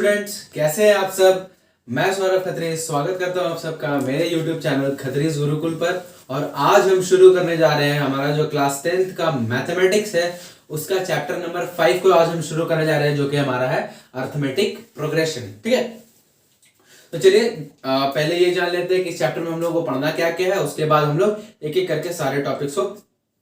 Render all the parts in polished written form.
Students, कैसे हैं आप सब। मैं सौरभ खत्री स्वागत करता हूं आप सबका मेरे YouTube चैनल खत्रीज गुरुकुल पर। और आज हम शुरू करने जा रहे हैं हमारा जो क्लास 10th का मैथमेटिक्स है उसका चैप्टर नंबर 5 को आज हम शुरू करने जा रहे हैं, जो कि हमारा है अर्थमेटिक प्रोग्रेशन। ठीक है, तो चलिए पहले ये जान लेते हैं कि इस चैप्टर में हम लोग को पढ़ना क्या क्या है। उसके बाद हम लोग एक एक करके सारे टॉपिक्स को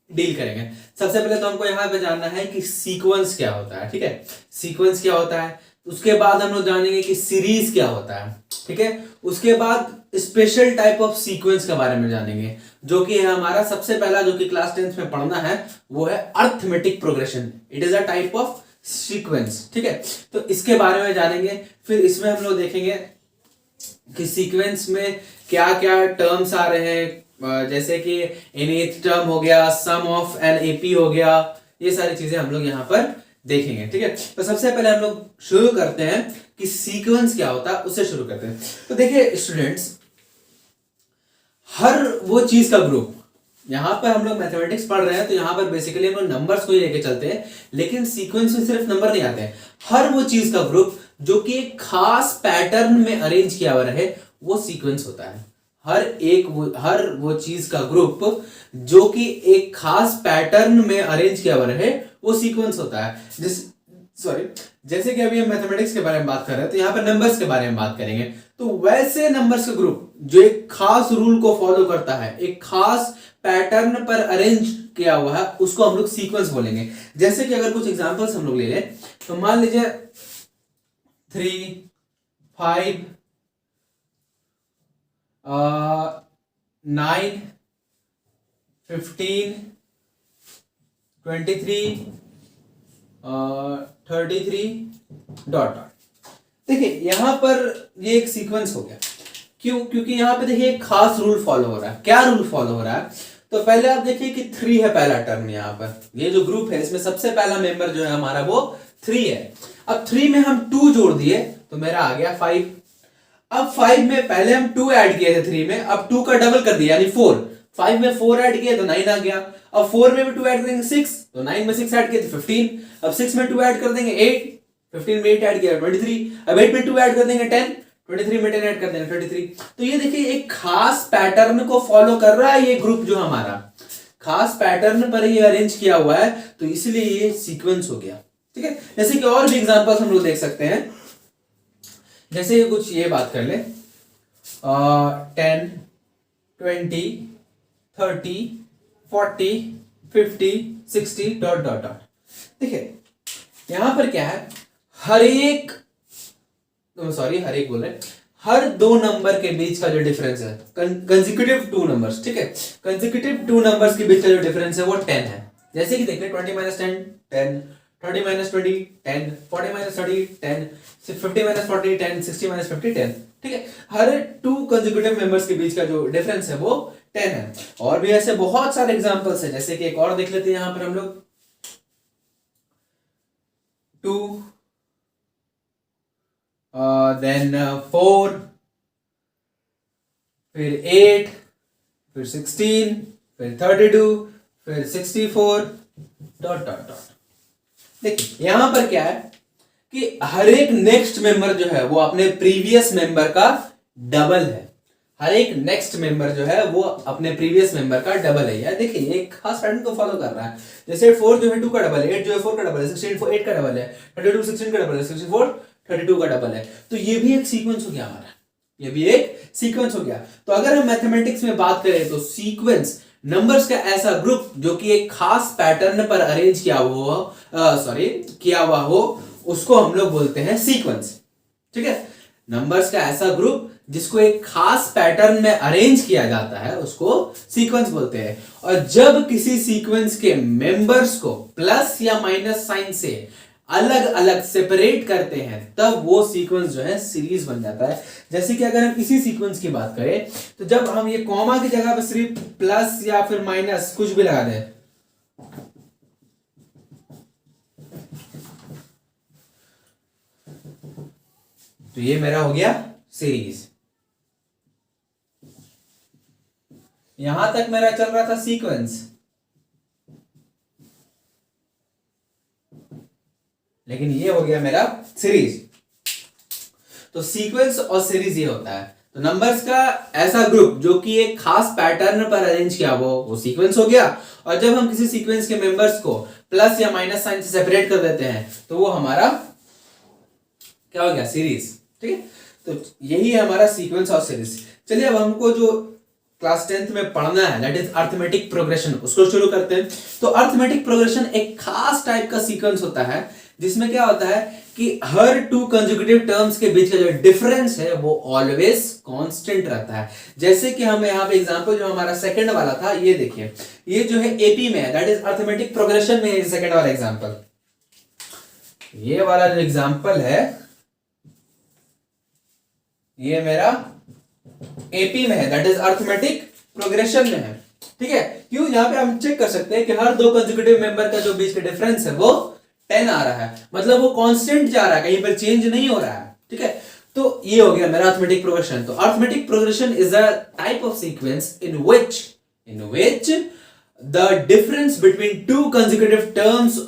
डील करेंगे। सबसे पहले तो हमको यहाँ पे जानना है कि सीक्वेंस क्या होता है। ठीक है, सीक्वेंस क्या होता है। उसके बाद हम लोग जानेंगे कि सीरीज क्या होता है। ठीक है, उसके बाद स्पेशल टाइप ऑफ सीक्वेंस के बारे में जानेंगे, जो कि है हमारा सबसे पहला जो कि क्लास 10th में पढ़ना है, वो है arithmetic progression. It is a type of sequence. ठीक है, तो इसके बारे में जानेंगे। फिर इसमें हम लोग देखेंगे कि सीक्वेंस में क्या क्या टर्म्स आ रहे हैं, जैसे कि nth टर्म हो गया, सम ऑफ एन एपी हो गया, ये सारी चीजें हम लोग यहाँ पर देखेंगे। ठीक है, तो सबसे पहले हम लोग शुरू करते हैं कि सीक्वेंस क्या होता है, उससे शुरू करते हैं। तो देखिए स्टूडेंट्स, हर वो चीज का ग्रुप, यहां पर हम लोग मैथमेटिक्स पढ़ रहे हैं तो यहां पर बेसिकली हम लोग नंबर्स को ही लेके चलते हैं, लेकिन सीक्वेंस में सिर्फ नंबर नहीं आते हैं। हर वो चीज का ग्रुप जो कि एक खास पैटर्न में अरेंज किया हुआ रहे, वो सीक्वेंस होता है। हर वो चीज का ग्रुप जो कि एक खास पैटर्न में अरेंज किया हुआ रहे, वो सीक्वेंस होता है। जैसे कि अभी हम मैथमेटिक्स के बारे में बात कर रहे हैं, तो यहाँ पर नंबर्स के बारे में बात करेंगे। तो वैसे नंबर्स का ग्रुप जो एक खास रूल को फॉलो करता है, एक खास पैटर्न पर अरेंज किया हुआ है, उसको हम लोग सीक्वेंस बोलेंगे। जैसे कि अगर कुछ एग्जांपल्स हम लोग ले लें, तो मान लीजिए 3, 5, 9, 15, 23, 33 डॉट डॉट। देखिए यहां पर ये एक सीक्वेंस हो गया। क्यों? क्योंकि यहां पे देखिए एक खास रूल फॉलो हो रहा है। क्या रूल फॉलो हो रहा है? तो पहले आप देखिए कि 3 है पहला टर्म। यहां पर ये जो ग्रुप है, इसमें सबसे पहला मेंबर जो है हमारा वो 3 है। अब 3 में हम 2 जोड़ दिए तो मेरा आ गया 5। अब 5 में पहले हम 2 ऐड किए थे 3 में, अब 2 का डबल कर दिया यानी 4। 5 में 4 ऐड किए तो 9 आ गया। अब 4 में भी 2 ऐड करेंगे 6, तो 9 में 6 ऐड किए तो 15। अब 6 में 2 ऐड कर देंगे 8, 15 में 8 ऐड किया 23। अब 8 में 2 ऐड कर देंगे 10, 23 में 10 ऐड कर देंगे 23। तो ये देखिए एक खास पैटर्न को फॉलो कर रहा है ये ग्रुप, जो हमारा खास पैटर्न पर ही अरेंज किया हुआ है, तो इसलिए ये सीक्वेंस हो गया। ठीक है, जैसे कि और भी एग्जांपल्स हम लोग देख सकते हैं। जैसे कुछ ये बात कर ले, 10, 20, 30, 40, 50, 60 डॉट डॉट डॉट। देखिए यहां पर क्या है, हर एक बोल रहे, हर 2 नंबर के बीच का जो डिफरेंस है, कंसेक्यूटिव 2 नंबर्स, ठीक है, कंसेक्यूटिव 2 नंबर्स के बीच का जो डिफरेंस है वो 10 है। जैसे कि देखिए 20 - 10 10, 30 - 20 10, 40 - 30 10, 50 - 40 10, 60 - 50 10। ठीक है, हर 2 कंसेक्यूटिव मेंबर्स के बीच का जो डिफरेंस है वो 10 है। और भी ऐसे बहुत सारे एग्जांपल्स है, जैसे कि एक और देख लेते हैं यहां पर हम लोग 2, देन 4, फिर 8, फिर 16, फिर 32, फिर 64 डॉट डॉट डॉट। देखिए यहां पर क्या है कि हर एक नेक्स्ट मेंबर जो है वो अपने प्रीवियस मेंबर का डबल है। हर एक नेक्स्ट मेंबर जो है वो अपने प्रीवियस मेंबर का डबल है। यार देखिए एक खास पैटर्न को फॉलो कर रहा है। जैसे 4 जो है 2 का डबल है, 8 जो है 4 का डबल है, 16 8 का डबल है, 32 16 का डबल है, 64 32 का डबल है। तो ये भी एक सीक्वेंस हो गया हमारा, ये भी एक सीक्वेंस हो गया। तो अगर हम मैथमेटिक्स में बात करें तो सीक्वेंस नंबर्स का ऐसा ग्रुप जो कि एक खास पैटर्न पर अरेंज किया हुआ हो, उसको हम लोग बोलते हैं सीक्वेंस। ठीक है, नंबर्स का ऐसा ग्रुप जिसको एक खास पैटर्न में अरेंज किया जाता है, उसको सीक्वेंस बोलते हैं। और जब किसी सीक्वेंस के मेंबर्स को प्लस या माइनस साइन से अलग अलग सेपरेट करते हैं, तब वो सीक्वेंस जो है सीरीज बन जाता है। जैसे कि अगर हम इसी सीक्वेंस की बात करें, तो जब हम ये कॉमा की जगह पर सिर्फ प्लस या फिर माइनस कुछ भी लगा दें, तो ये मेरा हो गया सीरीज। यहां तक मेरा चल रहा था सीक्वेंस, लेकिन ये हो गया मेरा सीरीज। तो सीक्वेंस और सीरीज ये होता है। तो नंबर्स का ऐसा ग्रुप जो कि एक खास पैटर्न पर अरेंज किया वो सीक्वेंस हो गया। और जब हम किसी सीक्वेंस के मेंबर्स को प्लस या माइनस साइन से सेपरेट कर देते हैं तो वो हमारा क्या हो गया, सीरीज। ठीक है, तो यही है हमारा सीक्वेंस और सीरीज। चलिए अब हमको जो क्लास 10th में पढ़ना है दैट इज अर्थमेटिक प्रोग्रेशन, उसको शुरू करते हैं। तो अर्थमेटिक प्रोग्रेशन एक खास टाइप का सीक्वेंस होता है जिसमें क्या होता है कि हर टू कंसेक्यूटिव टर्म्स के बीच का जो डिफरेंस है वो ऑलवेज कांस्टेंट रहता है। जैसे कि हम यहाँ पे एग्जांपल जो हमारा सेकंड वाला था, ये देखिए, ये जो है एपी में है, दैट इज अर्थमेटिक प्रोग्रेशन में है सेकंड वाला एग्जांपल। ये वाला जो एग्जांपल है ये मेरा एपी में है, दैट इज अर्थमेटिक प्रोग्रेशन में है। ठीक है, क्यों? यहां पे हम चेक कर सकते हैं कि हर दो कंसेक्यूटिव मेंबर का जो बीच का डिफरेंस है वो 10 आ रहा है, मतलब वो कांस्टेंट जा रहा है, कहीं पर चेंज नहीं हो रहा है। ठीक है, तो ये हो गया मेरा अर्थमेटिक प्रोग्रेशन। तो arithmetic progression is a type of sequence in which the difference between two consecutive terms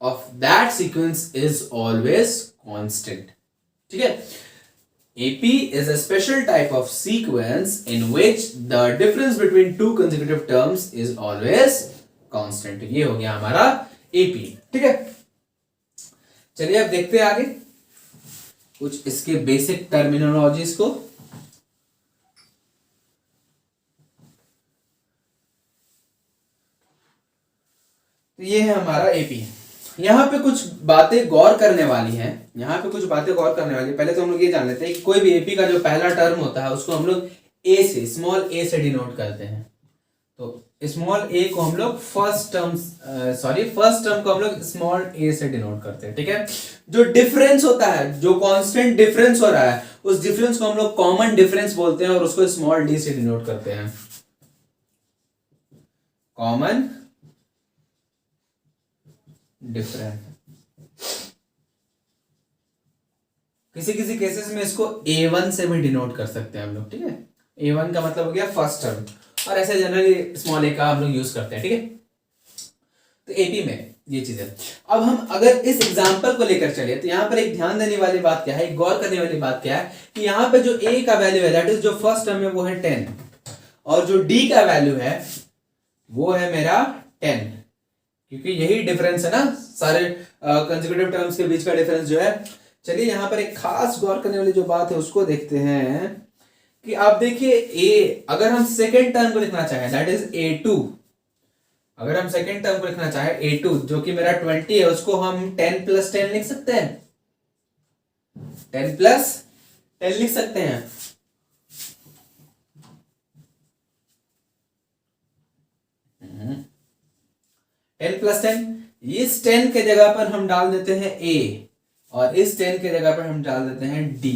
of that sequence is always constant. ठीक है, AP is a special type of sequence in which the difference between two consecutive terms is always constant. ये हो गया हमारा AP। ठीक है, चलिए अब देखते हैं आगे कुछ इसके बेसिक टर्मिनोलॉजीज को। तो ये है हमारा AP। यहाँ पे कुछ बातें गौर करने वाली हैं, पहले तो हम लोग ये जान लेते हैं कि कोई भी एपी का जो पहला टर्म होता है उसको हम लोग ए से, स्मॉल ए से डिनोट करते हैं। तो स्मॉल ए को हम लोग फर्स्ट टर्म को हम लोग स्मॉल ए से डिनोट करते हैं। ठीक है, जो डिफरेंस होता है, जो कांस्टेंट डिफरेंस हो रहा है, उस डिफरेंस को हम लोग कॉमन डिफरेंस बोलते हैं और उसको स्मॉल डी से डिनोट करते हैं, कॉमन डिफरेंस। किसी किसी केसेस में इसको A1 से भी डिनोट कर सकते हैं हम लोग। ठीक है, A1 का मतलब हो गया फर्स्ट टर्म, और ऐसे जनरली स्मॉल ए का हम लोग यूज करते हैं। ठीक है, तो एपी में ये चीज है। अब हम अगर इस एग्जांपल को लेकर चले तो यहाँ पर एक ध्यान देने वाली बात क्या है, एक गौर करने वाली बात क्या है कि यहाँ पे जो ए का वैल्यू है दैट इज जो फर्स्ट टर्म है वो है 10, और जो डी का वैल्यू है वो है मेरा 10, क्योंकि यही डिफरेंस है ना सारे कंसेक्यूटिव टर्म्स के बीच का डिफरेंस जो है। चलिए यहाँ पर एक खास गौर करने वाली जो बात है उसको देखते हैं कि आप देखिए ए, अगर हम सेकेंड टर्म को लिखना चाहें दैट इज A2, अगर हम सेकेंड टर्म को लिखना चाहें A2 जो कि मेरा 20 है, उसको हम 10 + 10 लिख सकते हैं, 10 + 10 लिख सकते हैं। टेन प्लस 10, इस 10 के जगह पर हम डाल देते हैं A और इस 10 के जगह पर हम डाल देते हैं D।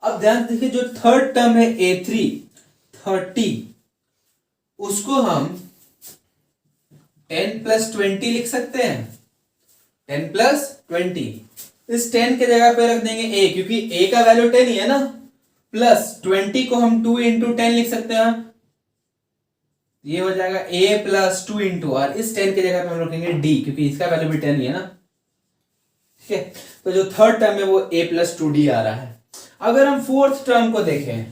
अब ध्यान देखिए जो थर्ड टर्म है A3 30, उसको हम 10 + 20 लिख सकते हैं, 10 + 20। इस 10 के जगह पे रख देंगे A, क्योंकि A का वैल्यू 10 ही है ना, प्लस 20 को हम 2 × 10 लिख सकते हैं, ये हो जाएगा A + 2 × और इस 10 के जगह पे हम रखेंगे D, क्योंकि इसका वैल्यू भी 10 ही है ना। ठीक है, तो जो थर्ड टर्म है वो A + 2D आ रहा है। अगर हम फोर्थ टर्म को देखें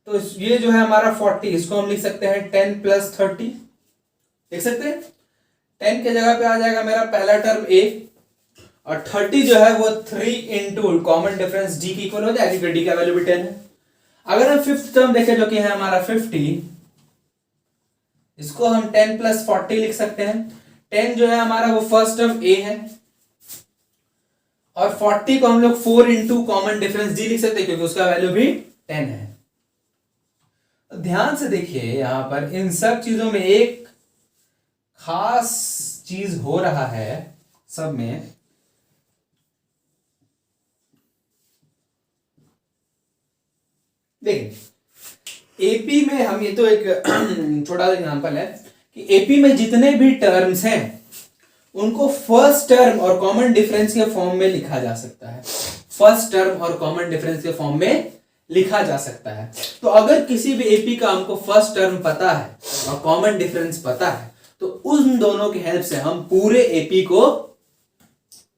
तो ये जो है हमारा 40, इसको हम लिख सकते हैं 10 + 30, लिख सकते हैं। 10 के जगह पे आ जाएगा मेरा पहला टर्म A, और 30 जो है वो 3 × कॉमन डिफरेंस D के इक्वल हो जाएगा, क्योंकि D का वैल्यू भी 10 है। अगर हम फिफ्थ टर्म देखें जो कि है हमारा 50, इसको हम 10 + 40 लिख सकते हैं। 10 जो है हमारा वो फर्स्ट टर्म A है, और 40 को हम लोग 4 × कॉमन डिफरेंस D लिख सकते हैं, क्योंकि उसका वैल्यू भी 10 है। तो ध्यान से देखिए यहां पर इन सब चीजों में एक खास चीज हो रहा है सब में, देखिए एपी में हम, ये तो एक छोटा सा एग्जांपल है कि एपी में जितने भी टर्म्स हैं उनको फर्स्ट टर्म और कॉमन डिफरेंस के फॉर्म में लिखा जा सकता है, फर्स्ट टर्म और कॉमन डिफरेंस के फॉर्म में लिखा जा सकता है। तो अगर किसी भी एपी का हमको फर्स्ट टर्म पता है और कॉमन डिफरेंस पता है तो उन दोनों की हेल्प से हम पूरे एपी को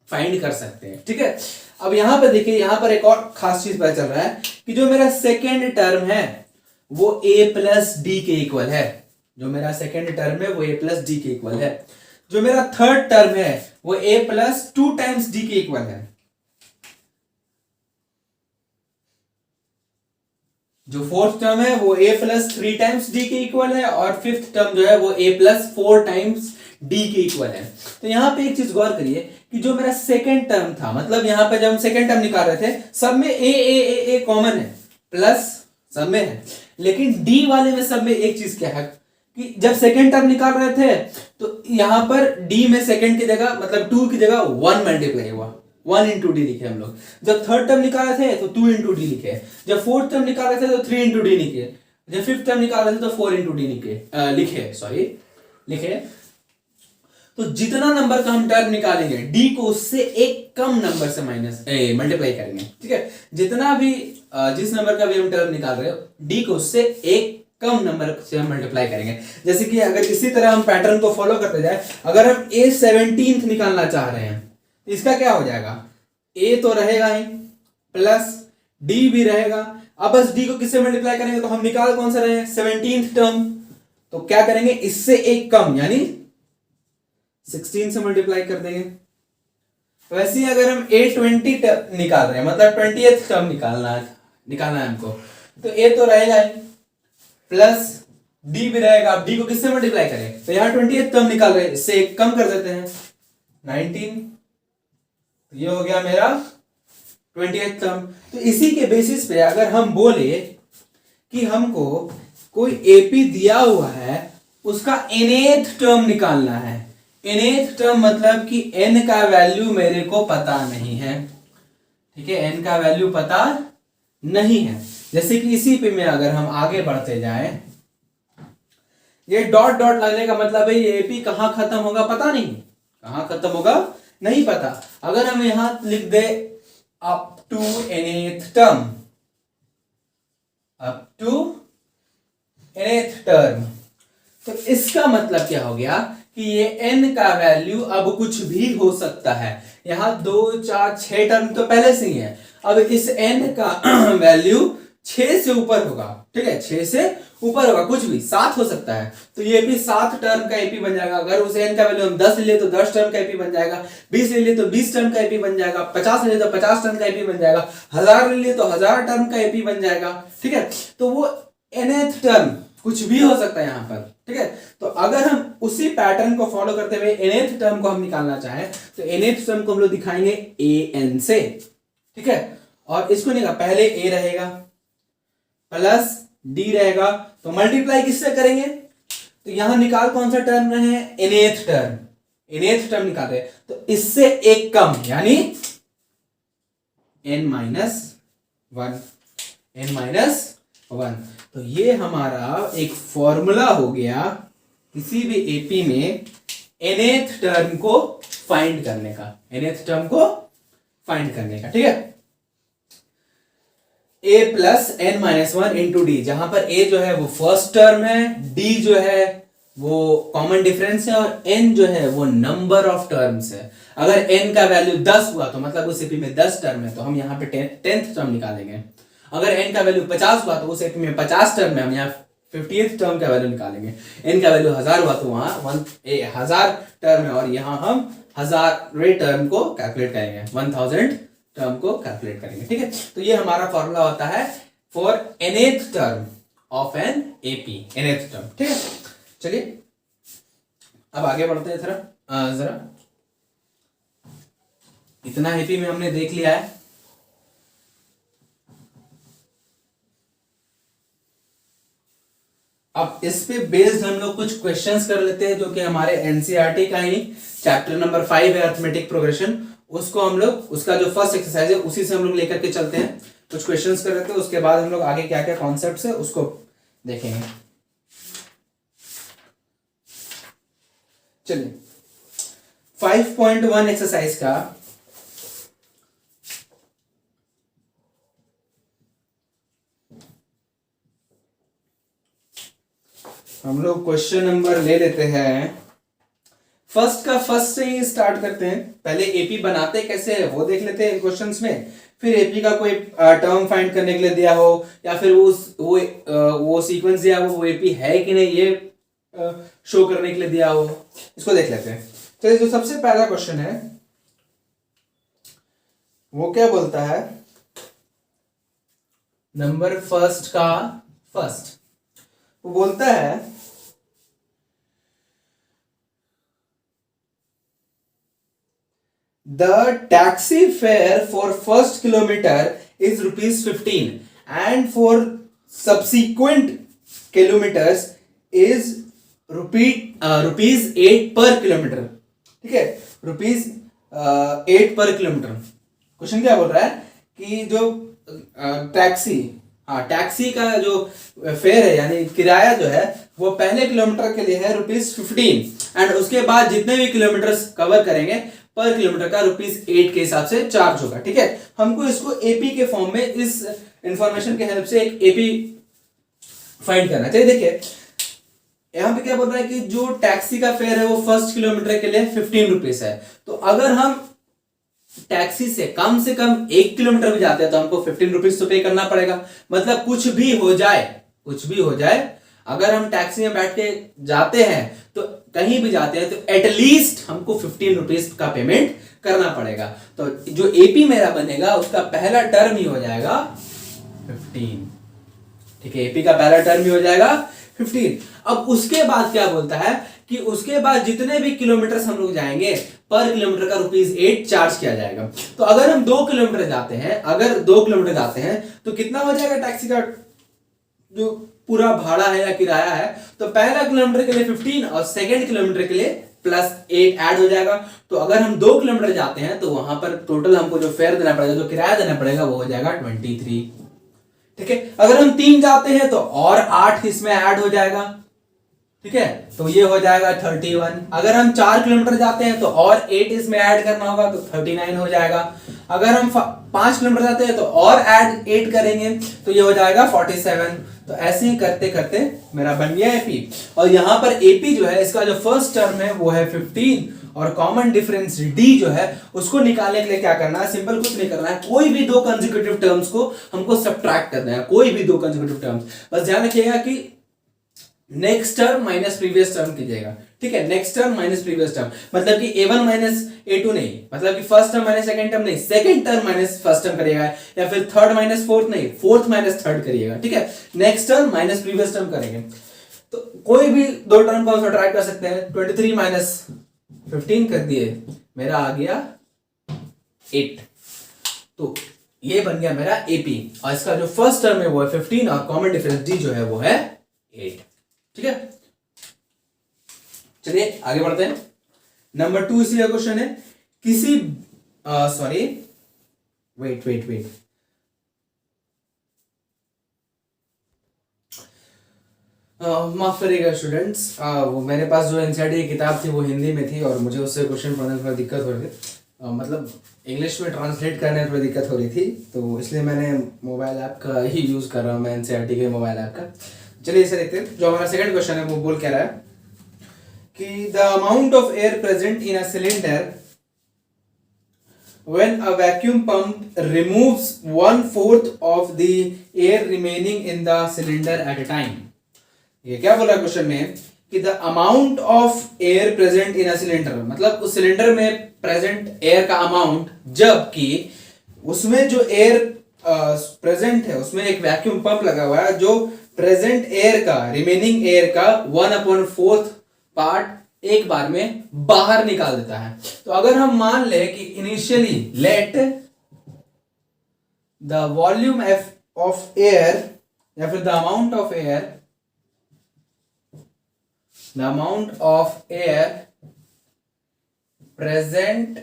फाइंड कर सकते हैं। ठीक है, अब यहां पर देखिए, यहां पर एक और खास चीज पता चल रहा है कि जो मेरा सेकेंड टर्म है वो a प्लस डी के इक्वल है। जो मेरा सेकेंड टर्म है वो a प्लस डी के इक्वल है। जो मेरा थर्ड टर्म है वो a प्लस 2 टाइम्स डी के इक्वल है। जो फोर्थ टर्म है वो a प्लस 3 टाइम्स डी के इक्वल है, और फिफ्थ टर्म जो है वो a प्लस 4 टाइम्स डी के इक्वल है। तो यहां पे एक चीज गौर करिए कि जो मेरा सेकेंड टर्म था, मतलब यहां पे जब हम सेकेंड टर्म निकाल रहे थे सब में ए कॉमन है, प्लस सब में है, लेकिन डी वाले में सब में एक चीज क्या है कि जब सेकेंड टर्म निकाल रहे थे तो यहां पर डी में सेकेंड की जगह, मतलब 2 की जगह 1 मल्टीप्लाई हुआ, 1 इंटू डी लिखे हम लोग। जब थर्ड टर्म निकाल रहे थे तो 2 इंटू डी लिखे, जब फोर्थ टर्म निकाल रहे थे तो 3 इंटू डी लिखे, जब फिफ्थ टर्म निकाल रहे थे तो 4 इंटू डी लिखे। तो जितना नंबर का हम टर्म निकालेंगे डी को उससे एक कम नंबर से मल्टीप्लाई करेंगे, ठीक है। जितना भी जिस नंबर का भी हम टर्म निकाल रहे हो डी को उससे एक कम नंबर से हम मल्टीप्लाई करेंगे। जैसे कि अगर इसी तरह हम पैटर्न को फॉलो करते जाए, अगर हम a17 निकालना चाह रहे हैं तो इसका क्या हो जाएगा, a तो रहेगा ही, प्लस d भी रहेगा। अब बस d को किससे मल्टीप्लाई करेंगे, तो हम निकाल कौन सा रहे हैं, 17th टर्म, तो क्या करेंगे इससे एक कम यानी 16 से मल्टीप्लाई कर देंगे। वैसे ही अगर हम a20 निकाल रहे हैं, मतलब 20th टर्म निकालना है हमको, तो a तो रहेगा ही, प्लस d भी रहेगा। अब d को किससे मल्टीप्लाई करें, तो यहां 20th टर्म निकाल रहे हैं, इससे एक कम कर देते हैं 19, तो ये हो गया मेरा 20th टर्म। तो इसी के बेसिस पे अगर हम बोले कि हमको कोई एपी दिया हुआ है उसका nth टर्म निकालना है, nth टर्म मतलब कि n का वैल्यू मेरे को पता नहीं है, ठीक है, n का वैल्यू पता नहीं है। जैसे कि इसी पे में अगर हम आगे बढ़ते जाएं, ये डॉट डॉट लगने का मतलब है ये एपी कहां खत्म होगा पता नहीं, कहां खत्म होगा नहीं पता। अगर हम यहां लिख दे up to nth term, up to nth term, तो इसका मतलब क्या हो गया कि ये n का वैल्यू अब कुछ भी हो सकता है। यहां 2 4 6 टर्म तो पहले से ही है, अब इस n का वैल्यू 6 से ऊपर होगा, ठीक है, 6 से ऊपर होगा, कुछ भी 7 हो सकता है, तो ये भी 7 टर्म का एपी बन जाएगा। अगर उस n का वैल्यू हम 10 ले लिए तो 10 टर्म का एपी बन जाएगा, 20 ले लिए तो 20 टर्म का एपी बन जाएगा, 50 ले लिए तो 50 टर्म का एपी बन जाएगा, 1000 ले लिए तो 1000 टर्म का एपी बन जाएगा, ठीक है। तो वो nth टर्म कुछ भी हो सकता है यहाँ पर, ठीक है। तो अगर हम उसी पैटर्न को फॉलो करते हुए nth टर्म को हम निकालना चाहें तो nth टर्म को हम लोग दिखाएंगे an से, ठीक है। और इसको निकाल, पहले a रहेगा प्लस d रहेगा, तो मल्टीप्लाई किससे करेंगे, तो यहां निकाल कौन सा टर्म रहे हैं, nth टर्म, nth टर्म निकाल रहे, तो इससे एक कम यानी n-1, n-1। तो ये हमारा एक फॉर्मूला हो गया किसी भी एपी में nth टर्म को फाइंड करने का, nth टर्म को फाइंड करने का, ठीक है। a plus n-1 into D, जहां पर a जो है वो फर्स्ट टर्म है, d जो है वो कॉमन डिफरेंस है, और n जो है वो नंबर ऑफ टर्म्स है। अगर n का वैल्यू 10 हुआ तो मतलब उस एपी में 10 टर्म है, तो हम यहाँ पे 10th टर्म निकालेंगे। अगर n का वैल्यू 50 हुआ तो उस एपी में 50 टर्म में हम यहाँ 50th टर्म का वैल्यू निकालेंगे। n का वैल्यू 1000 हुआ तो वहां 1000 टर्म है, और यहाँ हम 1000वें टर्म को कैलकुलेट करेंगे, 1000 टर्म को कैलकुलेट करेंगे, ठीक है। तो ये हमारा फॉर्मूला होता है for nth term of an AP, nth term, ठीक है। चलिए अब आगे बढ़ते हैं जरा इतना एपी में हमने देख लिया है। अब इस पे बेस्ड हम लोग कुछ क्वेश्चंस कर लेते हैं जो कि हमारे एनसीईआरटी का ही चैप्टर नंबर 5 है अरिथमेटिक प्रोग्रेशन, उसको हम लोग उसका जो फर्स्ट एक्सरसाइज है उसी से हम लोग लेकर के चलते हैं, कुछ क्वेश्चंस कर लेते हैं, उसके बाद हम लोग आगे क्या क्या कॉन्सेप्ट्स है उसको देखेंगे। चलिए 5.1 एक्सरसाइज का हम लोग क्वेश्चन नंबर ले लेते हैं फर्स्ट का फर्स्ट से ही स्टार्ट करते हैं। पहले एपी बनाते कैसे है वो देख लेते हैं इन क्वेश्चंस में, फिर एपी का कोई टर्म फाइंड करने के लिए दिया हो या फिर वो सीक्वेंस दिया हो वो एपी है कि नहीं ये शो करने के लिए दिया हो, इसको देख लेते हैं। चलिए जो सबसे पहला क्वेश्चन है वो क्या बोलता है, नंबर फर्स्ट का फर्स्ट, वो बोलता है the taxi fare for first kilometer is rupees 15 and for subsequent kilometers is rupees 8 per kilometer। ठीक है, रुपीज 8 पर किलोमीटर। क्वेश्चन क्या बोल रहा है कि जो टैक्सी का जो फेयर है यानी किराया जो है वो पहले किलोमीटर के लिए है रुपीज 15 एंड उसके बाद जितने भी किलोमीटर कवर करेंगे पर किलोमीटर का रुपीज 8 के हिसाब से चार्ज होगा। ठीक है, हमको इसको एपी के फॉर्म में इस इंफॉर्मेशन के हेल्प से एक एपी फाइंड करना चाहिए। देखिए यहां पे क्या बोल रहा है कि जो टैक्सी का फेयर है वो फर्स्ट किलोमीटर के लिए 15 रुपीज है। तो अगर हम टैक्सी से कम 1 किलोमीटर भी जाते हैं तो हमको 15 रुपीज तो पे करना पड़ेगा। मतलब कुछ भी हो जाए अगर हम टैक्सी में बैठ के जाते हैं तो कहीं भी जाते हैं तो एटलीस्ट हमको 15 रुपीज का पेमेंट करना पड़ेगा। तो जो एपी मेरा बनेगा उसका पहला टर्म ही हो जाएगा 15। ठीक है, एपी का पहला टर्म ही हो जाएगा 15। अब उसके बाद क्या बोलता है कि उसके बाद जितने भी किलोमीटर हम लोग जाएंगे पर किलोमीटर का रुपीज 8 चार्ज किया जाएगा। तो अगर हम 2 किलोमीटर जाते हैं तो कितना हो जाएगा टैक्सी का जो पूरा भाड़ा है या किराया है, तो पहला किलोमीटर के लिए 15 और सेकंड किलोमीटर के लिए प्लस 8 ऐड हो जाएगा। तो अगर हम 2 किलोमीटर जाते हैं तो वहां पर टोटल हमको जो फेयर देना पड़ेगा, जो किराया देना पड़ेगा वो हो जाएगा 23। ठीक है, अगर हम 3 जाते हैं तो और 8 इसमें ऐड हो जाएगा। ठीक है, तो ये हो जाएगा 31। अगर हम 4 किलोमीटर जाते हैं तो और 8 इसमें ऐड करना होगा तो 39 हो जाएगा। अगर हम 5 किलोमीटर जाते हैं तो और ऐड 8 करेंगे तो ये हो जाएगा 47। तो ऐसे ही करते करते मेरा बन गया एपी। और यहां पर एपी जो है इसका जो फर्स्ट टर्म है वो है 15 और कॉमन डिफरेंस डी जो है उसको निकालने के लिए क्या करना है, सिंपल कुछ नहीं करना है, कोई भी 2 कंसेक्यूटिव टर्म्स को हमको सब्ट्रैक्ट करना है, कोई भी 2 कंसेक्यूटिव टर्म्स। बस ध्यान रखिएगा कि next term minus previous term कीजिएगा। ठीक है, next term minus previous term मतलब कि a1 माइनस a2 नहीं, मतलब कि first term minus second term नहीं, second term minus first term करिएगा, या फिर थर्ड माइनस फोर्थ नहीं, फोर्थ माइनस थर्ड करिएगा। ठीक है, next term minus previous term करेंगे। तो कोई भी 2 टर्म को हम सब्ट्रैक्ट कर सकते हैं। 23 माइनस 15 कर दिए, मेरा आ गया 8। तो ये बन गया मेरा एपी और इसका जो फर्स्ट टर्म है वो है 15 और कॉमन डिफरेंस डी जो है वो है 8। ठीक है, चलिए आगे बढ़ते हैं। नंबर 2 इसी का क्वेश्चन है, किसी सॉरी वेट माफ करिएगा स्टूडेंट्स, वो मेरे पास जो एनसीईआरटी की किताब थी वो हिंदी में थी और मुझे उससे क्वेश्चन पढ़ने में थोड़ा दिक्कत हो रही थी, मतलब इंग्लिश में ट्रांसलेट करने में थोड़ी दिक्कत हो रही थी, तो इसलिए मैंने मोबाइल ऐप का ही यूज़ कर रहा हूँ मैं, एनसीईआरटी के मोबाइल ऐप का। चलिए इसे देखते हैं। जो हमारा सेकंड क्वेश्चन है वो बोल क्या रहा है कि the amount of air present in a cylinder when a vacuum pump removes 1/4 of the air remaining in the cylinder at a time। ये क्या बोला क्वेश्चन में कि the amount of air present in a cylinder मतलब उस cylinder में present air का amount, जबकि उसमें जो एयर प्रेजेंट है उसमें एक वैक्यूम पंप लगा हुआ है जो प्रेजेंट एयर का, रिमेनिंग एयर का 1/4 पार्ट एक बार में बाहर निकाल देता है। तो अगर हम मान ले कि initially let the volume of air या फिर the amount of air present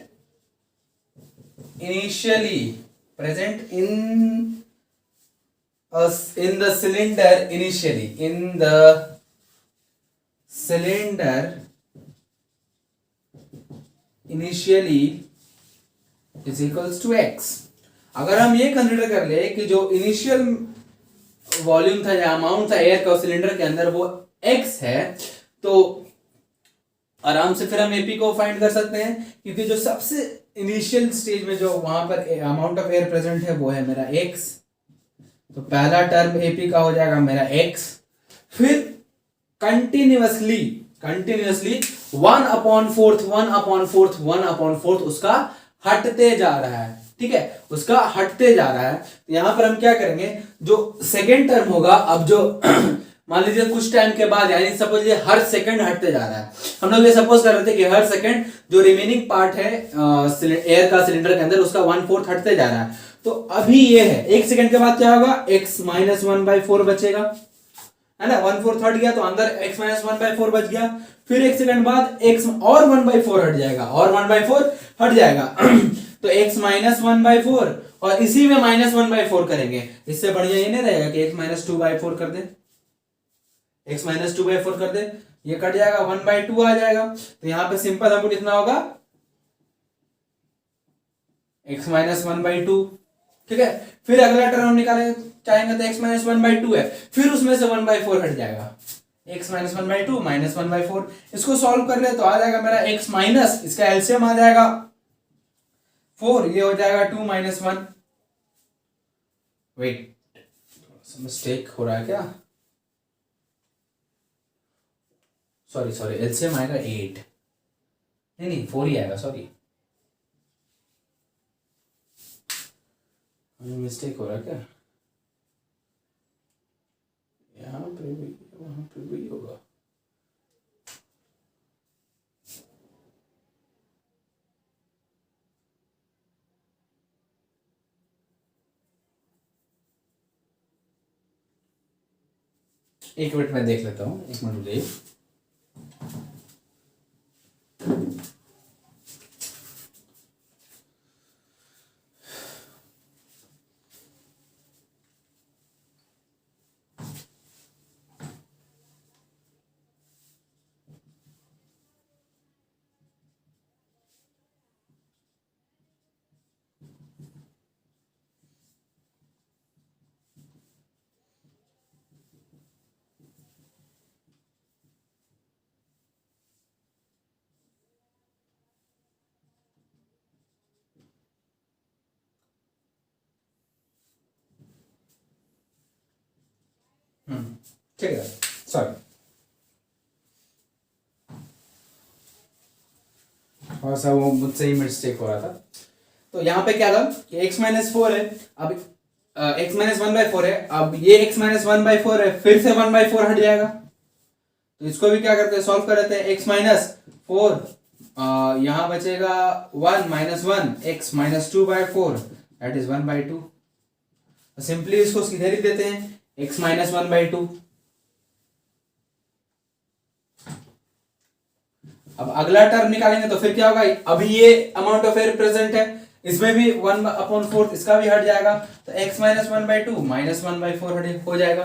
in the cylinder initially is equals to x। अगर हम ये कंसिडर कर ले कि जो इनिशियल वॉल्यूम था या अमाउंट था एयर का सिलेंडर के अंदर वो x है, तो आराम से फिर हम एपी को फाइंड कर सकते हैं, क्योंकि जो सबसे इनिशियल स्टेज में जो वहां पर अमाउंट ऑफ एयर प्रेजेंट है वो है मेरा x। तो पहला टर्म एपी का हो जाएगा मेरा x, फिर कंटिन्यूअसली 1/4 उसका हटते जा रहा है, ठीक है, उसका हटते जा रहा है। तो यहां पर हम क्या करेंगे, जो सेकेंड टर्म होगा, अब जो मान लीजिए कुछ टाइम के बाद, यानी सपोज ये हर सेकंड हटते जा रहा है, हम लोग ये सपोज कर रहे थे कि हर सेकंड जो रिमेनिंग पार्ट है एयर का सिलेंडर के अंदर, उसका 1/4 हटते जा रहा है। तो अभी ये है, एक सेकंड के बाद क्या होगा, x माइनस 1/4 बचेगा, है ना, 1/4 हट गया तो अंदर x माइनस 1/4 बच गया। फिर एक सेकंड बाद x और 1/4 हट जाएगा, और 1/4 हट जाएगा तो x माइनस 1/4, और इसी में माइनस 1/4 करेंगे। इससे बढ़िया ये नहीं रहेगा कि x माइनस 2/4 कर दे, x माइनस 2/4 कर दे, ये कट जाएगा, 1/2 आ जाएगा। तो यहां पे सिंपल हमको लिखना होगा x माइनस 1/2, ठीक है। फिर अगला टर्म हम निकालेंगे चाहेंगे तो x माइनस 1/2 है, फिर उसमें से 1/4 हट जाएगा, x माइनस 1/2 माइनस 1/4। इसको सॉल्व कर ले तो आ जाएगा मेरा x माइनस, इसका एलसीएम आ जाएगा 4, ये हो जाएगा 2 माइनस 1। वेट, थोड़ा सा मिस्टेक हो रहा है क्या, सॉरी एलसीएम आएगा 8, नहीं 4 ही आएगा, सॉरी मिस्टेक हो रहा है क्या, यहाँ पे भी वहां पे भी होगा। एक मिनट में देख लेता हूँ, एक मिनट रुकिए। ठीक है, सॉरी थोड़ा सा वो मुझसे ही मिस्टेक हो रहा था। तो यहाँ पे क्या था कि x माइनस 4 है, अब x माइनस 1/4 है, अब ये x माइनस 1/4 है, फिर से 1/4 हट जाएगा। तो इसको भी क्या करते हैं, सॉल्व कर लेते हैं। x माइनस 4 यहाँ बचेगा 1 minus 1 x minus 2/4 that is 1/2। Simply इसको सीधे लिख देते हैं x माइनस 1/2। अब अगला टर्म निकालेंगे तो फिर क्या होगा, अभी ये अमाउंट ऑफ एयर प्रेजेंट है, इसमें भी 1/4 इसका भी हट जाएगा, तो x माइनस 1/2 माइनस 1/4 हो जाएगा,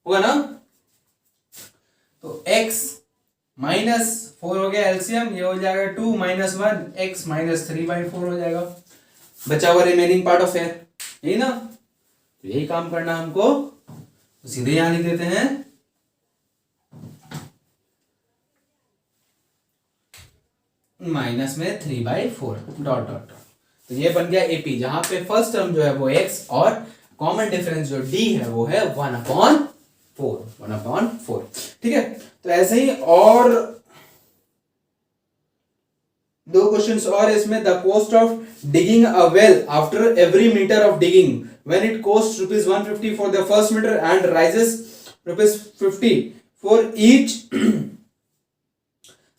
होगा ना। तो x माइनस 4 हो गया एलसीएम, ये हो जाएगा 2 माइनस 1 x माइनस 3/4 हो जाएगा, बचा हुआ रिमेनिंग पार्ट ऑफ एयर, यही ना। तो यही काम करना हमको, तो सीधे यहां लिख देते हैं माइनस में 3/4 डॉट डॉट डॉट। तो ये बन गया एपी, जहां पे फर्स्ट टर्म जो है वो x और कॉमन डिफरेंस जो d है वो है 1/4, ठीक है। तो ऐसे ही और दो क्वेश्चंस और इसमें, the cost of digging a well after every metre of digging when it cost ₹150 for the first metre and rises ₹50 for each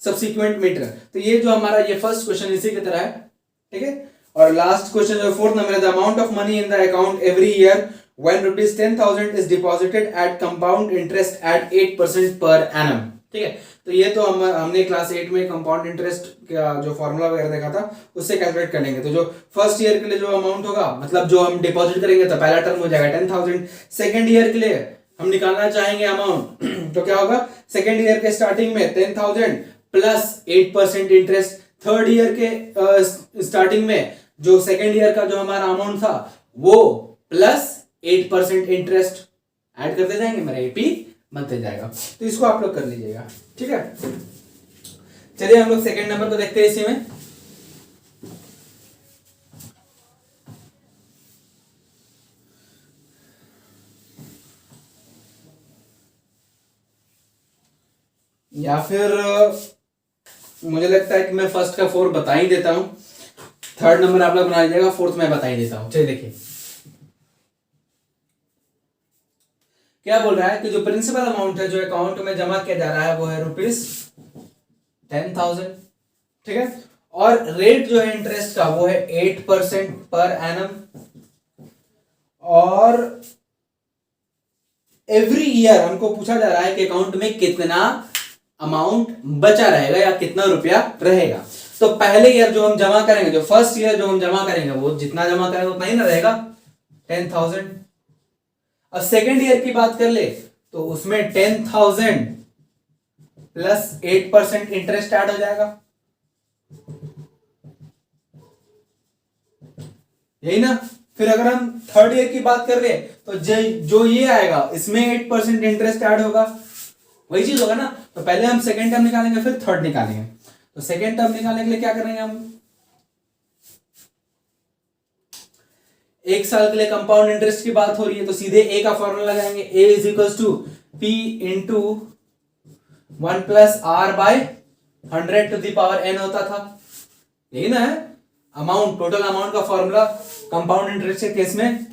subsequent metre. तो ये जो हमारा ये फर्स्ट क्वेश्चन इसी की तरह है, ठीक है। और लास्ट क्वेश्चन जो फोर्थ नंबर है, the amount of money in the account every year when ₹10,000 is deposited at compound interest at 8% per annum, ठीक है। तो ये तो हमने क्लास 8 में कंपाउंड इंटरेस्ट का जो फॉर्मूला वगैरह देखा था उससे कैलकुलेट कर लेंगे। तो जो फर्स्ट ईयर के लिए जो अमाउंट होगा, मतलब जो हम डिपॉजिट करेंगे, तो पहला टर्म हो जाएगा 10,000। सेकेंड ईयर के लिए हम निकालना चाहेंगे अमाउंट तो क्या होगा, सेकेंड ईयर के स्टार्टिंग में 10,000 प्लस 8% इंटरेस्ट, थर्ड ईयर के स्टार्टिंग में जो सेकेंड ईयर का जो हमारा अमाउंट था वो प्लस 8% इंटरेस्ट ऐड करते जाएंगे, मेरा एपी बनते जाएगा। तो इसको आप लोग कर लीजिएगा, ठीक है। चलिए हम लोग सेकंड नंबर को देखते हैं इसी में। या फिर मुझे लगता है कि मैं फर्स्ट का 4 बता ही देता हूं, थर्ड नंबर आप लोग बना लीजिएगा, फोर्थ मैं बता ही देता हूं। चलिए देखिए क्या बोल रहा है कि जो प्रिंसिपल अमाउंट है जो अकाउंट में जमा किया जा रहा है वो है ₹10,000, ठीक है। और रेट जो है इंटरेस्ट का वो है 8% पर एनम। और एवरी ईयर हमको पूछा जा रहा है कि अकाउंट में कितना अमाउंट बचा रहेगा या कितना रुपया रहेगा। तो पहले ईयर जो हम जमा करेंगे, जो फर्स्ट ईयर जो हम जमा करेंगे वो जितना जमा करेंगे उतना ही ना रहेगा, 10,000। अब सेकेंड ईयर की बात कर ले तो उसमें 10,000 प्लस 8% इंटरेस्ट ऐड हो जाएगा, यही ना। फिर अगर हम थर्ड ईयर की बात कर रहे तो जो ये आएगा इसमें 8% इंटरेस्ट ऐड होगा, वही चीज होगा ना। तो पहले हम सेकेंड टर्म निकालेंगे फिर थर्ड निकालेंगे। तो सेकेंड टर्म निकालने के लिए क्या करेंगे हम, एक साल के लिए कंपाउंड इंटरेस्ट की बात हो रही है तो सीधे ए का फॉर्मूला लगाएंगे, A is equal to P into 1 plus R by 100 to the power n होता था, यही ना है अमाउंट, टोटल अमाउंट का फॉर्मूला कंपाउंड इंटरेस्ट के केस में।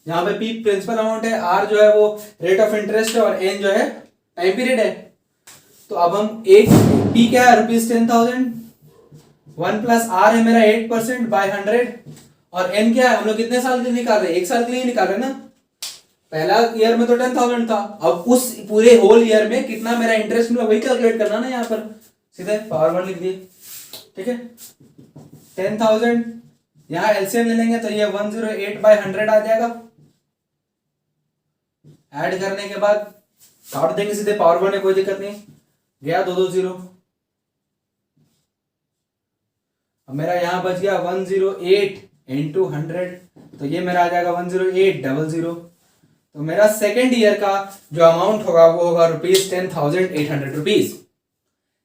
यहां पे पी प्रिंसिपल अमाउंट है, आर जो है वो रेट ऑफ इंटरेस्ट है और एन जो है टाइम पीरियड है। तो अब हम एक पी क्या है ₹10,000, 1 प्लस आर है मेरा 8% बाय 100 और एन क्या है, हम लोग कितने साल के लिए निकाल रहे हैं, एक साल के लिए निकाल रहे हैं ना। पहला ईयर में तो 10,000 था, अब उस पूरे होल ईयर में कितना मेरा इंटरेस्ट मिला वही कैलकुलेट करना ना, यहाँ पर सीधे पावर 1 लिख दिए, ठीक है। 10,000 यहाँ एलसीएम ले लेंगे तो ये 108 बाय 100 आ जाएगा। ऐड करने के बाद काट देंगे सीधे पावर 1 है, कोई दिक्कत नहीं, गया 2 2 0। अब मेरा यहां बच गया 108 इंटू 100, तो ये मेरा आ जाएगा 10800। तो मेरा सेकेंड ईयर का जो अमाउंट होगा वो होगा ₹10,800।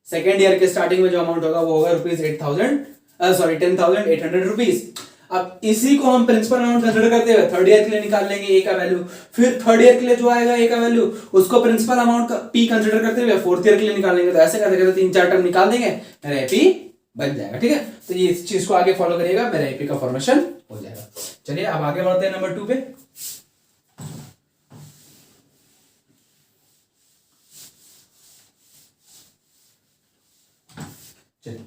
सेकेंड ईयर के स्टार्टिंग में जो अमाउंट होगा वो होगा ₹10,800। अब इसी को हम प्रिंसिपल अमाउंट कंसिडर करते हुए थर्ड ईयर के लिए निकाल लेंगे ए का वैल्यू, फिर थर्ड ईयर के लिए जो आएगा ए का वैल्यू उसको प्रिंसिपल अमाउंट का पी कंसिडर करते हुए फोर्थ ईयर के लिए निकाल लेंगे। तो ऐसे करते करते 3-4 टर्म निकाल देंगे, मेरा एपी बन जाएगा, ठीक है। तो ये इस चीज को आगे फॉलो करिएगा, मेरा एपी का फॉर्मेशन हो जाएगा। चलिए अब आगे बढ़ते हैं नंबर 2 पे। चलिए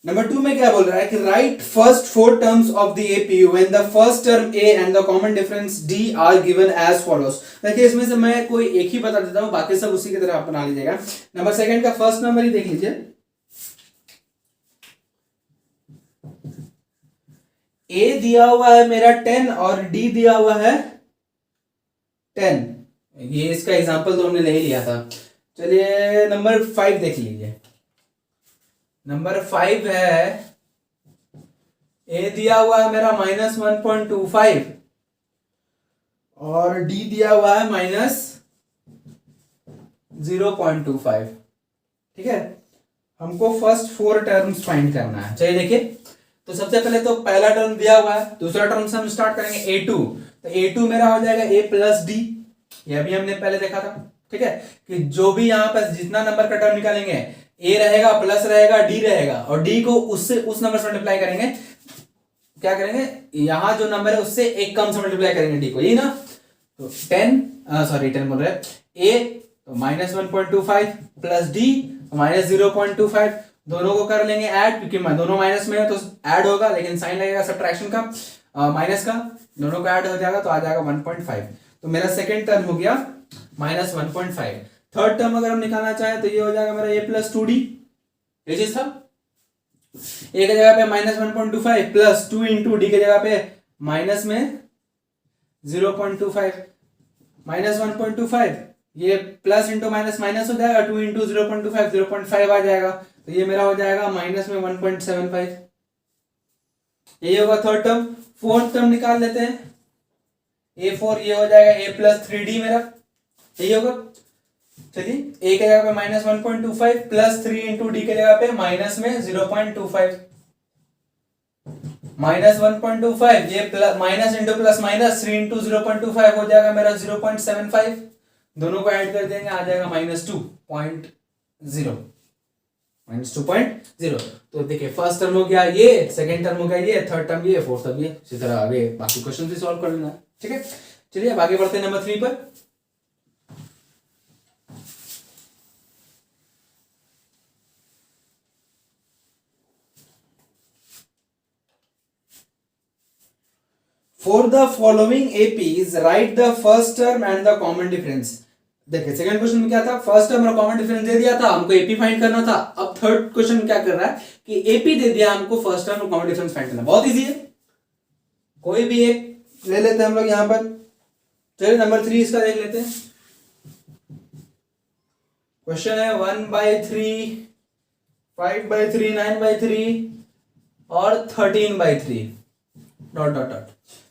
नंबर 2 में क्या बोल रहा है कि write first 4 terms of the AP when the first term a and the common difference d are given as follows. देखिए इसमें से मैं कोई एक ही बता देता हूं, बाकी सब उसी की तरह आप बना लीजिएगा। नंबर सेकंड का फर्स्ट नंबर ही देख लीजिए, ए दिया हुआ है मेरा 10 और डी दिया हुआ है 10। ये इसका एग्जांपल तो हमने नहीं लिया था। चलिए नंबर 5 देख लीजिए। नंबर 5 है, ए दिया हुआ है मेरा -1.25 और डी दिया हुआ है -0.25, ठीक है। हमको फर्स्ट 4 टर्म्स फाइंड करना है। चलिए देखिए, तो सबसे पहले तो पहला टर्म दिया हुआ है, दूसरा टर्म से हम स्टार्ट करेंगे A2। तो A2 मेरा हो जाएगा A प्लस डी, यह भी हमने पहले देखा था, ठीक है। कि जो भी यहां पर जितना नंबर का टर्म निकालेंगे A रहेगा प्लस रहेगा D रहेगा और D को उससे उस नंबर से मल्टीप्लाई करेंगे, क्या करेंगे यहां जो नंबर है उससे एक कम से मल्टीप्लाई करेंगे D को, यही ना। तो 10 बोल रहे हैं A तो -1.25 प्लस D -0.25, दोनों को कर लेंगे ऐड, क्योंकि दोनों माइनस में है तो ऐड होगा, लेकिन साइन लगेगा सब्ट्रैक्शन का माइनस का, दोनों का ऐड हो जाएगा तो आ जाएगा 1.5। तो मेरा सेकेंड टर्म हो गया -1.5। थर्ड टर्म अगर हम निकालना चाहें तो ये हो जाएगा मेरा A प्लस 2D, ये चीज था। ए की जगह पे -1.25 प्लस 2 इंटू डी की जगह पे माइनस में 0.25 -1.25, ये प्लस इंटू माइनस माइनस हो जाएगा, 2 इंटू 0.25 0.5 आ जाएगा, तो ये मेरा हो जाएगा माइनस में 1.75। ये होगा थर्ड टर्म। फोर्थ टर्म निकाल लेते हैं, A4 ये हो जाएगा A प्लस 3D मेरा, यही होगा। चलिए ए के जगह पे -1.25 प्लस 3 इंटू डी के जगह पे माइनस में 0.25 -1.25 ये plus minus into plus minus 3 into 0.25 हो जाएगा मेरा 0.75 दोनों को ऐड कर देंगे आ जाएगा -2.0 -2.0 तो देखिए फर्स्ट टर्म हो गया ये सेकंड टर्म हो गया ये थर्ड टर्म ये फोर्थ टर्म ये इसी तरह आगे बाकी क्वेश्चन भी सॉल्व कर लेना है ठीक है चलिए अब आगे बढ़ते हैं नंबर 3 पर For the following APs, write the first term and the common difference. देखिए सेकंड क्वेश्चन में क्या था फर्स्ट टर्म और कॉमन डिफरेंस दे दिया था हमको एपी फाइंड करना था अब थर्ड क्वेश्चन क्या कर रहा है कि एपी दे दिया हमको फर्स्ट टर्म और कॉमन डिफरेंस फाइंड करना बहुत इजी है कोई भी एक ले लेते हैं हम लोग यहां पर चलिए नंबर 3 इसका देख लेते हैं क्वेश्चन है 1/3 5/3 9/3 और 13/3 डॉट डॉट डॉट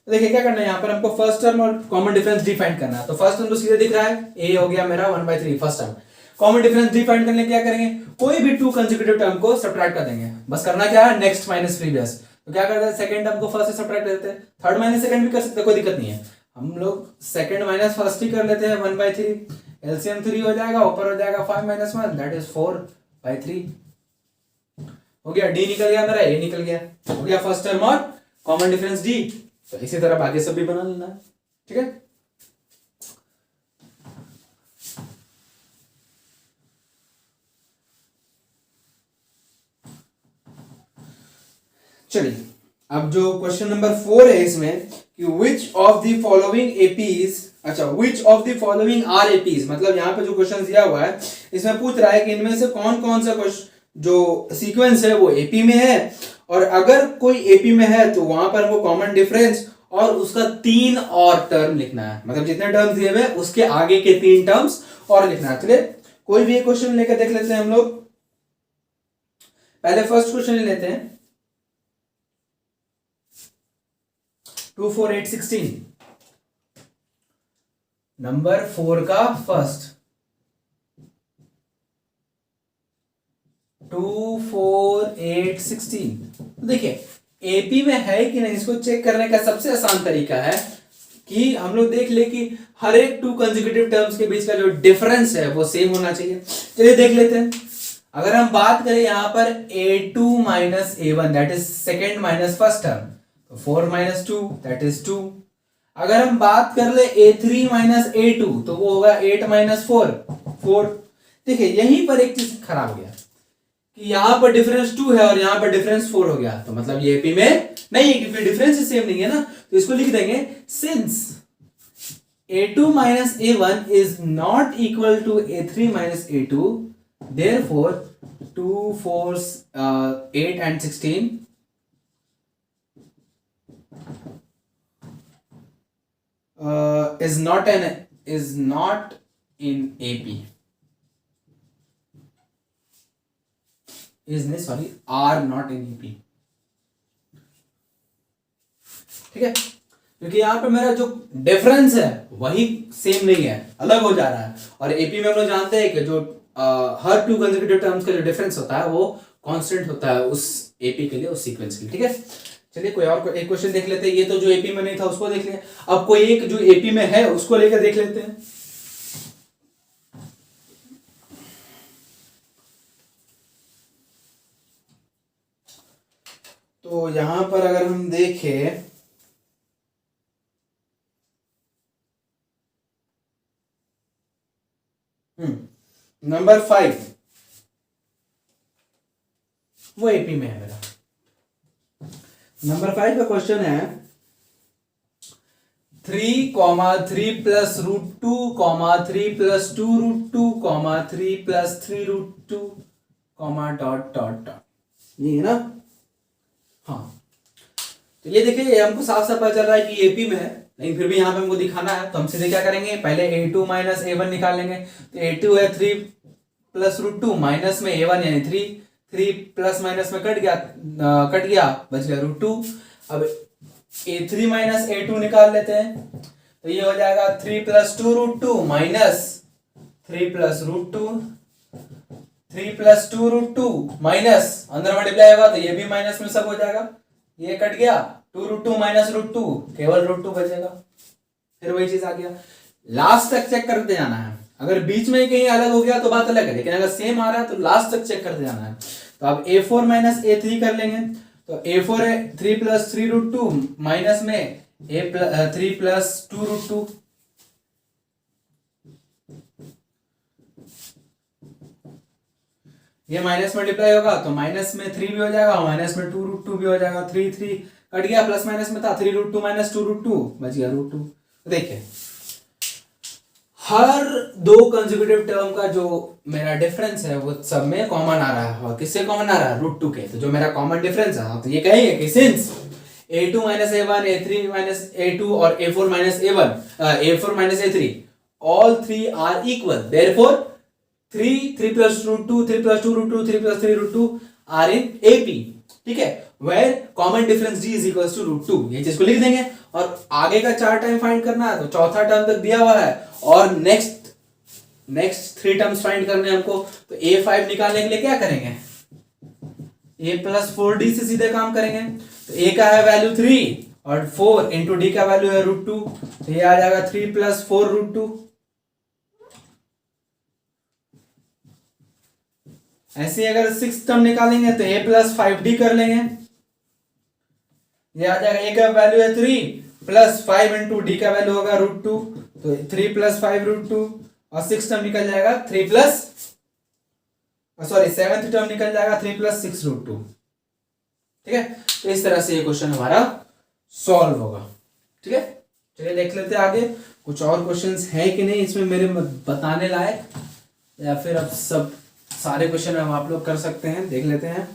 देखिए क्या करना है यहाँ पर हमको फर्स्ट टर्म और कॉमन डिफरेंस डिफाइन करना है तो फर्स्ट टर्म तो सीधे दिख रहा है ए हो गया मेरा 1/3 first term common difference define करने क्या करेंगे कोई भी टू कंसेक्यूटिव टर्म को सब्ट्रैक्ट कर देंगे बस करना क्या है नेक्स्ट माइनस प्रीवियस तो क्या करते हैं सेकंड टर्म को फर्स्ट से सब्ट्रैक्ट कर देते हैं थर्ड माइनस सेकंड भी कर सकते हैं कोई दिक्कत नहीं है हम लोग सेकंड माइनस फर्स्ट ही कर लेते हैं 1/3 एलसीएम 3 हो जाएगा ऊपर हो जाएगा 5 - 1 दैट इज 4/3 हो गया डी निकल गया मेरा ए निकल गया हो गया फर्स्ट टर्म और कॉमन डिफरेंस डी तो इसी तरह बाकी सब भी बना लेना है ठीक है चलिए अब जो क्वेश्चन नंबर 4 है इसमें कि which of the following APs अच्छा which of the following are APs मतलब यहाँ पे जो क्वेश्चन दिया हुआ है इसमें पूछ रहा है कि इनमें से कौन कौन सा जो सीक्वेंस है वो एपी में है और अगर कोई एपी में है तो वहां पर वो कॉमन डिफरेंस और उसका 3 और टर्म लिखना है मतलब जितने टर्म्स दिए हुए उसके आगे के 3 टर्म्स और लिखना है चलिए कोई भी एक क्वेश्चन लेकर देख लेते हैं हम लोग पहले फर्स्ट क्वेश्चन ले लेते हैं 2 4 8 16 नंबर 4 का फर्स्ट 2 4 8 16 देखिए एपी में है कि नहीं इसको चेक करने का सबसे आसान तरीका है कि हम लोग देख ले कि हर एक टू कंसेक्यूटिव टर्म्स के बीच का जो डिफरेंस है वो सेम होना चाहिए चलिए देख लेते हैं अगर हम बात करें यहां पर a2 minus a1 that is second minus first term तो 4 - 2 दैट इज 2 अगर हम बात कर ले a3 माइनस a2 तो वो होगा 8 - 4 देखिए यहीं पर एक चीज खराब हो गया कि यहां पर डिफरेंस 2 है और यहां पर डिफरेंस 4 हो गया तो मतलब ये एपी में नहीं है क्योंकि डिफरेंस सेम नहीं है ना तो इसको लिख देंगे since a2 minus a1 is not equal to a3 minus a2 therefore 2 4 8 and 16 is not in AP are not in AP ठीक है क्योंकि यहाँ पे मेरा जो डिफरेंस है वही सेम नहीं है अलग हो जा रहा है और एपी में हम लोग जानते हैं कि जो हर टू कंसेक्यूटिव टर्म्स का जो डिफरेंस होता है वो कांस्टेंट होता है उस एपी के लिए उस सीक्वेंस के लिए ठीक है चलिए कोई और एक क्वेश्चन देख लेते हैं ये तो जो एपी में नहीं था उसको देख लिया अब कोई एक जो एपी में है उसको लेकर देख लेते हैं तो यहां पर अगर हम देखें नंबर 5 वो एपी में है मेरा नंबर 5 का क्वेश्चन है 3, 3 plus √2, 3 plus 2 √2, 3 plus 3 √2, dot dot dot ये है ना हाँ तो ये देखिए ये हमको साफ साफ पता चल रहा है कि एपी में है लेकिन फिर भी यहाँ पे हमको दिखाना है तो हम सीधे क्या करेंगे पहले a2 माइनस a1 निकाल लेंगे तो a2 है 3 प्लस √2 माइनस में a1 यानी 3 प्लस माइनस में कट गया बच गया √2 अब a3 माइनस a2 निकाल लेते हैं तो ये हो जाएगा 3 plus 2 √2 minus 3 plus root two, 3 plus 2 root two minus अंदर मल्टीप्लाई होगा तो ये भी माइनस में सब हो जाएगा, ये कट गया, 2 root two minus root two, केवल रूट टू बचेगा। फिर वही चीज आ गया, लास्ट तक चेक करते जाना है। अगर बीच में कहीं अलग हो गया तो बात अलग है, लेकिन अगर सेम आ रहा है तो लास्ट तक चेक करते जाना है। तो अब a4 माइनस a3 कर लेंगे, तो a4 है 3 प्लस 3 रूट टू माइनस में 3 प्लस 2 रूट टू, ये माइनस मल्टीप्लाई होगा तो माइनस में 3 भी हो जाएगा, माइनस में 2 रूट टू भी हो जाएगा, 3 3 कट गया, प्लस माइनस में था 3 root two minus 2 root two बच गया रूट टू। देखिए हर दो कंसेक्यूटिव टर्म का जो मेरा डिफरेंस है वो सब में कॉमन आ रहा है, और किससे कॉमन आ रहा है, रूट टू के। तो जो मेरा कॉमन डिफरेंस है तो ये कहेंगे कि since a2 minus a1, a3 minus a2 और a4 minus a1, a4 minus a3 all three are equal, therefore 3 plus root two, 3 plus 2 root two, 3 plus 3 root two are in AP, ठीक है, where common difference d is equal to root two. ये चीज को लिख देंगे, और आगे का 4 टाइम फाइंड करना है तो चौथा टर्म तक दिया हुआ है, और नेक्स्ट 3 टर्म्स फाइंड करने हमको। तो a5 निकालने के लिए क्या करेंगे, a प्लस 4d से सीधे काम करेंगे। तो a का है वैल्यू 3 और 4 इंटू डी का वैल्यू है रूट टू, तो ये आ जाएगा 3 प्लस 4 रूट टू। ऐसे अगर 6 टर्म निकालेंगे तो a प्लस 5d कर लेंगे, ये आ जाएगा, a का वैल्यू है 3 प्लस 5 इंटू डी का वैल्यू होगा रूट टू, तो 3 प्लस 5 रूट टू, और 6 टर्म निकल जाएगा 3 प्लस, सॉरी 7th टर्म निकल जाएगा 3 प्लस 6 रूट टू, ठीक है। तो इस तरह से ये क्वेश्चन हमारा सॉल्व होगा, ठीक है। चलिए देख लेते हैं आगे कुछ और क्वेश्चंस हैं कि नहीं इसमें मेरे बताने लायक, या फिर अब सब सारे क्वेश्चन हम आप लोग कर सकते हैं, देख लेते हैं।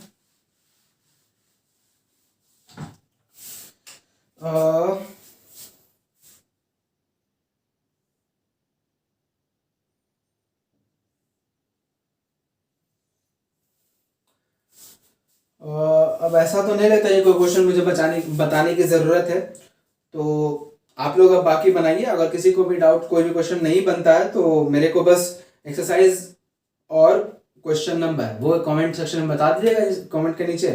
अब ऐसा तो नहीं लगता ये कोई क्वेश्चन मुझे बताने की जरूरत है, तो आप लोग अब बाकी बनाइए। अगर किसी को भी डाउट, कोई भी क्वेश्चन नहीं बनता है तो मेरे को बस एक्सरसाइज और क्वेश्चन नंबर वो कमेंट सेक्शन में बता दीजिएगा, कमेंट के नीचे,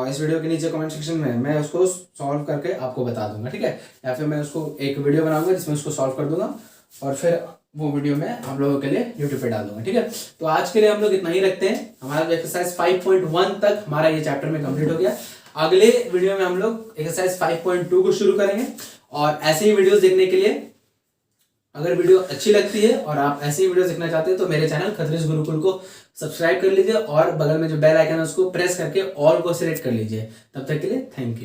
इस वीडियो के नीचे कमेंट सेक्शन में मैं उसको सॉल्व करके आपको बता दूंगा, ठीक है। या फिर मैं उसको एक वीडियो बनाऊंगा जिसमें उसको सॉल्व कर दूंगा, और फिर वो वीडियो मैं हम लोगों के लिए यूट्यूब पे डाल दूंगा, ठीक है। तो आज के लिए हम लोग इतना ही रखते हैं। हमारा एक्सरसाइज 5.1 तक हमारा ये चैप्टर में कंप्लीट हो गया। अगले वीडियो में हम लोग एक्सरसाइज 5.2 को शुरू करेंगे, और ऐसे ही वीडियोस देखने के लिए, अगर वीडियो अच्छी लगती है और आप ऐसे ही वीडियो देखना चाहते हैं तो मेरे चैनल खतरिश गुरुकुल को सब्सक्राइब कर लीजिए, और बगल में जो बेल आइकन है उसको प्रेस करके ऑल को सिलेक्ट कर लीजिए। तब तक के लिए थैंक यू।